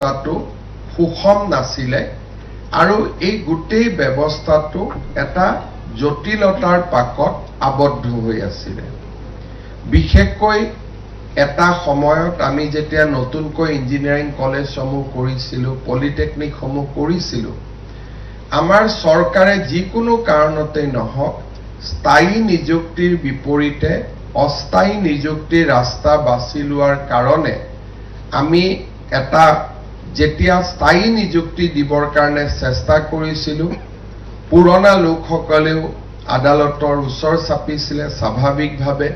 ব্যৱস্থাটো সুষম নাছিলে আৰু এই গোটেই ব্যৱস্থাটো এটা জটিলতাৰ পাকত আবদ্ধ হৈ আছিল বিশেষকৈ এটা সময়ত আমি যেতিয়া নতুনকৈ ইঞ্জিনিয়াৰিং কলেজসমূহ কৰিছিলো পলিটেকনিকসমূহ কৰিছিলো আমাৰ চৰকাৰে যিকোনো কাৰণতে নহওক স্থায়ী নিযুক্তিৰ বিপৰীতে অস্থায়ী নিযুক্তিৰ ৰাস্তা বাছি লোৱাৰ কাৰণে আমি এটা যেতিয়া স্থায়ী নিযুক্তি দিবৰ কাৰণে চেষ্টা কৰিছিলো পুৰণা লোকসকলেও আদালতৰ ওচৰ চাপিছিলে স্বাভাৱিকভাৱে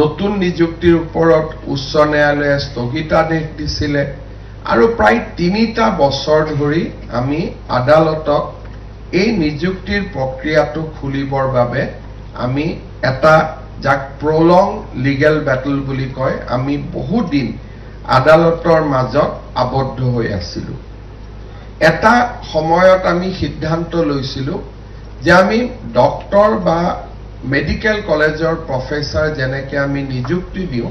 নতুন নিযুক্তিৰ ওপৰত উচ্চ ন্যায়ালয়ে স্থগিতাদেশ দিছিলে আৰু প্ৰায় ৩টা বছৰ ধৰি আমি আদালতক এই নিযুক্তিৰ প্ৰক্ৰিয়াটো খুলিবৰ বাবে আমি এটা যাক প্ৰলং লিগেল বেটল বুলি কয় আমি বহু দিন আদালতৰ মাজত আবদ্ধ হৈ আছিলো এটা সময়ত আমি সিদ্ধান্ত লৈছিলো যে আমি ডক্টৰ বা মেডিকেল কলেজৰ প্ৰফেসৰ যেনেকৈ আমি নিযুক্তি দিওঁ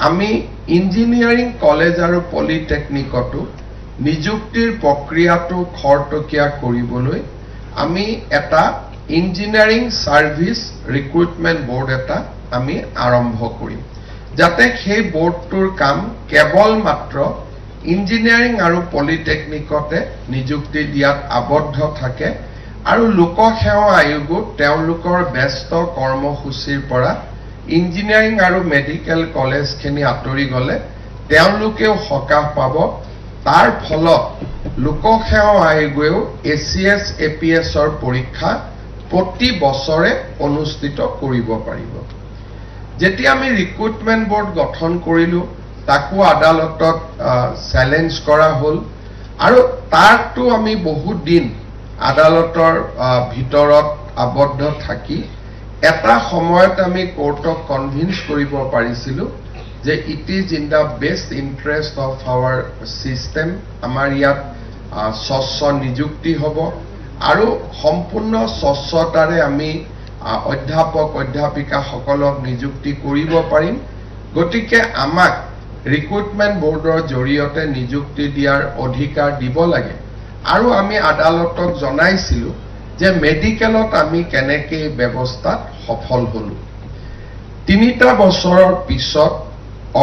আমি ইঞ্জিনিয়াৰিং কলেজ আৰু পলিটেকনিকতো নিযুক্তিৰ প্ৰক্ৰিয়াটো খৰতকীয়া কৰিবলৈ আমি এটা ইঞ্জিনিয়াৰিং সাৰ্ভিস ৰিক্ৰুটমেন্ট বোৰ্ড এটা আমি আৰম্ভ কৰিম যাতে সেই বোৰ্ডটোৰ কাম কেৱল মাত্ৰ ইঞ্জিনিয়াৰিং আৰু পলিটেকনিকতে নিযুক্তি দিয়াত আবদ্ধ থাকে আৰু লোকসেৱা আয়োগ তেওঁলোকৰ ব্যস্ত কৰ্মসূচীৰ পৰা ইঞ্জিনিয়াৰিং আৰু মেডিকেল কলেজখিনি আঁতৰি গলে তেওঁলোকেও সকাহ পাব তাৰ ফলত লোকসেৱা আয়োগেও এচিএছ এপিএছৰ পৰীক্ষা প্ৰতি বছৰে অনুষ্ঠিত কৰিব পাৰিব যেতিয়া আমি ৰিক্ৰুটমেন্ট বোৰ্ড গঠন কৰিলো তাকো আদালতত চ্যালেঞ্জ কৰা হল আৰু তাৰটো আমি বহুত দিন আদালতৰ ভিতৰত আবদ্ধ থাকি এটা সময়ত আমি কোৰ্টক কনভিন্স কৰিব পাৰিছিলো যে it is in the best interest of our system আমাৰ ইয়াত স্বচ্ছ নিযুক্তি হ'ব আৰু সম্পূৰ্ণ স্বচ্ছতাৰে আমি অধ্যাপক অধ্যাপিকাসকলক নিযুক্তি কৰিব পাৰিম গতিকে আমাক ৰিক্ৰুটমেন্ট বোৰ্ডৰ জৰিয়তে নিযুক্তি দিয়াৰ অধিকাৰ দিব লাগে আৰু আমি আদালতক জনাইছিলো যে মেডিকেলত আমি কেনেকৈ ব্যৱস্থাত সফল হলো ৩টা বছৰৰ পিছত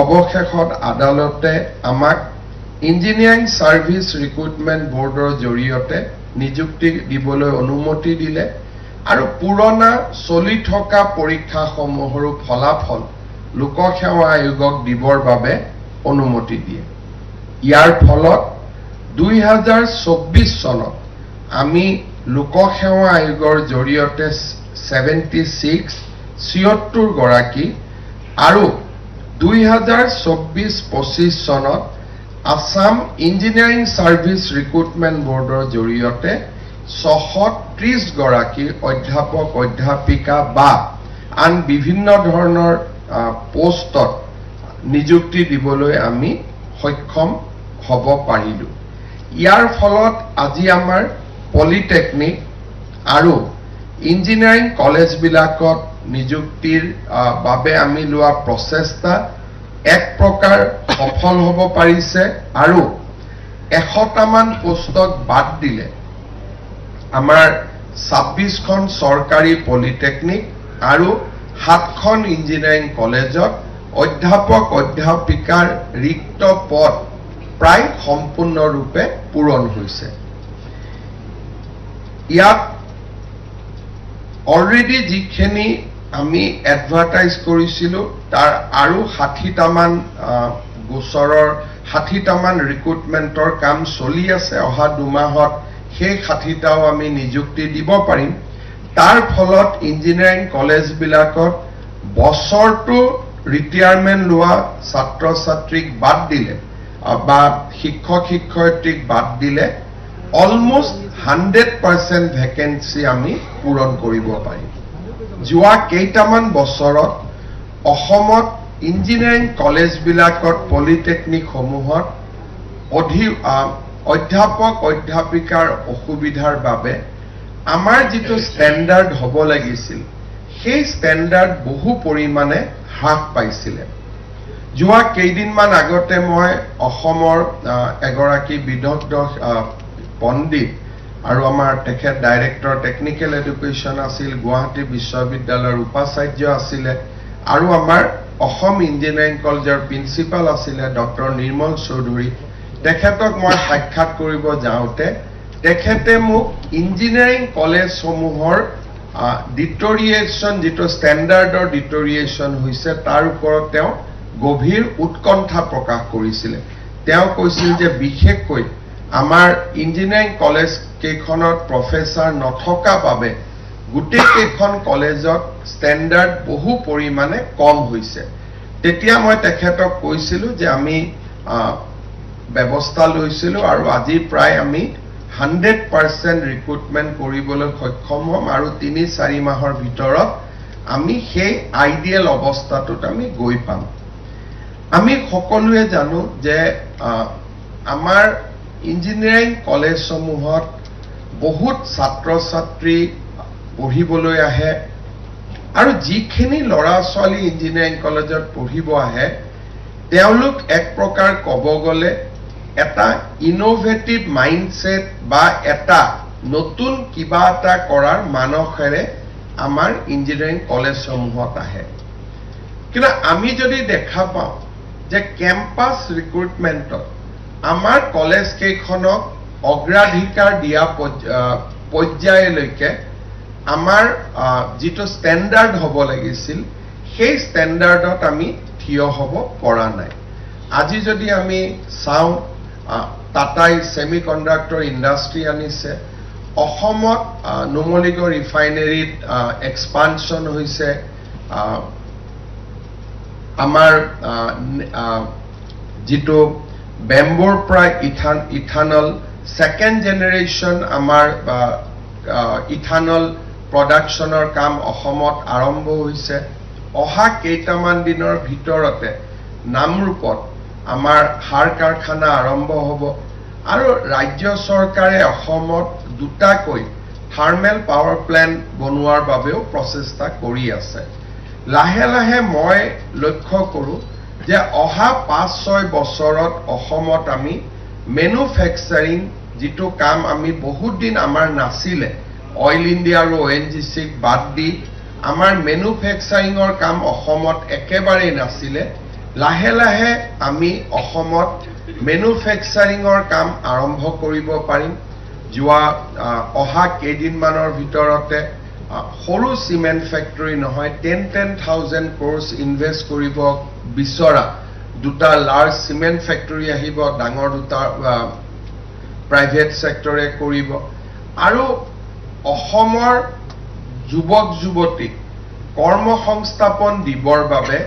অৱশেষত আদালতে আমাক ইঞ্জিনিয়াৰিং সাৰ্ভিস ৰিক্ৰুটমেন্ট বোৰ্ডৰ জৰিয়তে নিযুক্তি দিবলৈ অনুমতি দিলে আৰু পুৰণা চলি থকা পৰীক্ষাসমূহৰ ফলাফল লোকসেৱা আয়োগক দিবৰ বাবে অনুমতি দিয়ে ইয়াৰ ফলত ২০২৪ চনত আমি লোকসেৱা আয়োগৰ জৰিয়তে 76 গৰাকী আৰু ২০২৪-২৫ চনত আসাম ইঞ্জিনিয়াৰিং সাৰ্ভিস ৰিক্ৰুটমেন্ট বোৰ্ডৰ জৰিয়তে ৬৩০ গৰাকী অধ্যাপক অধ্যাপিকা বা আন বিভিন্ন ধৰণৰ পোষ্টত নিযুক্তি দিবলৈ আমি সক্ষম হ'ব পাৰিলো ইয়াৰ ফলত আজি আমাৰ পলিটেকনিক আৰু ইঞ্জিনিয়াৰিং কলেজ বিলাকত নিযুক্তিৰ বাবে আমি লোৱা প্ৰচেষ্টা এক প্ৰকাৰ সফল হ'ব পাৰিছে আৰু ১০০টামান পোষ্টক বাদ দিলে আমাৰ ২৬খন চৰকাৰী পলিটেকনিক আৰু ৭খন ইঞ্জিনিয়াৰিং কলেজত অধ্যাপক অধ্যাপিকাৰ ৰিক্ত পদ প্ৰায় সম্পূৰ্ণৰূপে পূৰণ হৈছে ইয়াত অলৰেডি যিখিনি আমি এডভাৰটাইজ কৰিছিলো তাৰ আৰু ৬০টামান গোচৰৰ ৬০টামান ৰিক্ৰুটমেন্টৰ কাম চলি আছে অহা ২ মাহত সেই ৬০টাও আমি নিযুক্তি দিব পাৰিম তাৰ ফলত ইঞ্জিনিয়াৰিং কলেজ বিলাকত বছৰটো ৰিটায়াৰমেন্ট লোৱা ছাত্ৰ ছাত্ৰীক বাদ দিলে বা শিক্ষক শিক্ষয়িত্ৰীক বাদ দিলে অলমোস্ট 100% ভ্যাকেন্সি আমি পূৰণ কৰিব পাৰিম যোৱা কেইটামান বছৰত অসমত ইঞ্জিনিয়াৰিং কলেজ বিলাকত পলিটেকনিক সমূহত অধ্যাপক অধ্যাপিকাৰ অসুবিধাৰ বাবে আমাৰ যিটো ষ্টেণ্ডাৰ্ড হ'ব লাগিছিল সেই ষ্টেণ্ডাৰ্ড বহু পৰিমাণে হ্ৰাস পাইছিলে যোৱা কেইদিনমান আগতে মই অসমৰ এগৰাকী বিদগ্ধ পণ্ডিত আৰু আমাৰ তেখেত ডাইৰেক্টৰ টেকনিক্যাল এডুকেশ্যন আছিল, গুৱাহাটী বিশ্ববিদ্যালয়ৰ উপাচাৰ্য আছিলে, আৰু আমাৰ অসম ইঞ্জিনিয়াৰিং কলেজৰ প্ৰিন্সিপাল আছিলে ডক্টৰ নিৰ্মল চৌধুৰী। তেখেতক মই সাক্ষাৎ কৰিব যাওঁতে তেখেতে মোক ইঞ্জিনিয়াৰিং কলেজসমূহৰ ডিটৰিয়েশ্যন, যিটো ষ্টেণ্ডাৰ্ডৰ ডিটৰিয়েশ্যন হৈছে তাৰ ওপৰত তেওঁ গভীৰ উৎকণ্ঠা প্ৰকাশ কৰিছিলে। তেওঁ কৈছিল যে বিশেষকৈ আমাৰ ইঞ্জিনিয়াৰিং কলেজ কেইখনত প্ৰফেচাৰ নথকা বাবে গোটেই কেইখন কলেজত ষ্টেণ্ডাৰ্ড বহু পৰিমাণে কম হৈছে। তেতিয়া মই তেখেতক কৈছিলোঁ যে আমি ব্যৱস্থা লৈছিলোঁ আৰু আজি প্ৰায় আমি 100% ৰিক্ৰুটমেণ্ট কৰিবলৈ সক্ষম হ'ম আৰু ৩-৪ মাহৰ ভিতৰত আমি সেই আইডিয়েল অৱস্থাটোত আমি গৈ পাম। আমি সকলোৱে জানো যে আমাৰ ইঞ্জিনিয়াৰিং কলেজসমূহত বহুত ছাত্ৰ ছাত্ৰী পঢ়িবলৈ আহে আৰু যিখিনি ল'ৰা ছোৱালী ইঞ্জিনিয়াৰিং কলেজত পঢ়িব আহে তেওঁলোক এক প্ৰকাৰ ক'ব গ'লে এটা ইনোভেটিভ মাইণ্ডছেট বা এটা নতুন কিবা এটা কৰাৰ মানসেৰে আমাৰ ইঞ্জিনিয়াৰিং কলেজসমূহত আহে। কিন্তু আমি যদি দেখা পাওঁ যে কেম্পাছ ৰিক্ৰুটমেণ্টত আমাৰ কলেজ কেইখনক অগ্ৰাধিকাৰ দিয়া পৰ্যায়লৈকে আমাৰ যিটো ষ্টেণ্ডাৰ্ড হ'ব লাগিছিল সেই ষ্টেণ্ডাৰ্ডত আমি থিয় হ'ব পৰা নাই। আজি যদি আমি চাওঁ টাটাই ছেমি কণ্ডাক্টৰ ইণ্ডাষ্ট্ৰী আনিছে, অসমত নুমলীগড় ৰিফাইনেৰীত এক্সপানশ্যন হৈছে, আমাৰ যিটো বেম্বৰ পৰা ইথানল ছেকেণ্ড জেনেৰেশ্যন আমাৰ ইথানল প্ৰডাকশ্যনৰ কাম অসমত আৰম্ভ হৈছে। অহা কেইটামান দিনৰ ভিতৰতে নামৰূপত আমাৰ সাৰ কাৰখানা আৰম্ভ হ'ব আৰু ৰাজ্য চৰকাৰে অসমত 2টাকৈ থাৰ্মেল পাৱাৰ প্লেণ্ট বনোৱাৰ বাবেও প্ৰচেষ্টা কৰি আছে। লাহে লাহে মই লক্ষ্য কৰোঁ যে অহা 5-6 বছৰত অসমত আমি মেনুফেকচাৰিং যিটো কাম আমি বহুত দিন আমাৰ নাছিলে, অইল ইণ্ডিয়া আৰু ONGCক বাদ দি আমাৰ মেনুফেকচাৰিঙৰ কাম অসমত একেবাৰেই নাছিলে। লাহে লাহে আমি অসমত মেনুফেকচাৰিঙৰ কাম আৰম্ভ কৰিব পাৰিম। যোৱা অহা কেইদিনমানৰ ভিতৰতে সৰু চিমেণ্ট ফেক্টৰী নহয় 10,000 crores ইনভেষ্ট কৰিব বিচৰা 2টা লাৰ্জ চিমেণ্ট ফেক্টৰী আহিব, ডাঙৰ 2টা প্ৰাইভেট ছেক্টৰে কৰিব আৰু অসমৰ যুৱক যুৱতীক কৰ্মসংস্থাপন দিবৰ বাবে